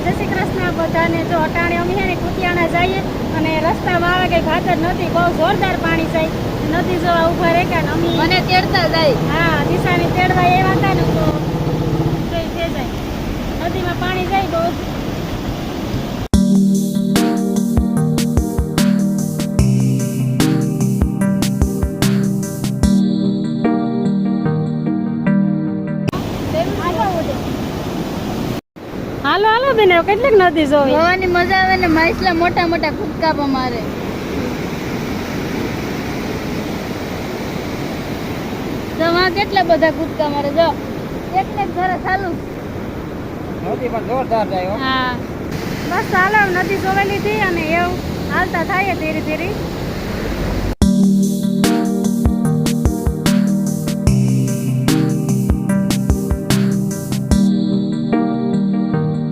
જય શ્રી કૃષ્ણ બધાને. જો અટાણે અમે છે ને કુતિયાણા જઈએ અને રસ્તામાં આવે કઈ ઘાતર નથી, બહુ જોરદાર પાણી જાય. નદી જોવા ઉભા રહે કે અમે મને તેડતા જાય. હા, દિશાની તેડવા એવા હતા ને તો થઈ જાય. નદીમાં પાણી જાય બહુ. હાલો હાલો બેન, કેટલીક નદી જોવી. જોવાની મજા આવે ને, માછલા મોટા મોટા કૂદકા પણ મારે. જો વાં કેટલા બધા કૂદકા મારે. જો એક ને એક ઘરે ચાલુ નદી પણ જોરદાર જાય. હા બસ હાલો, નદી જોવે લીધી અને એવું હાલતા થાય ધીરે ધીરે.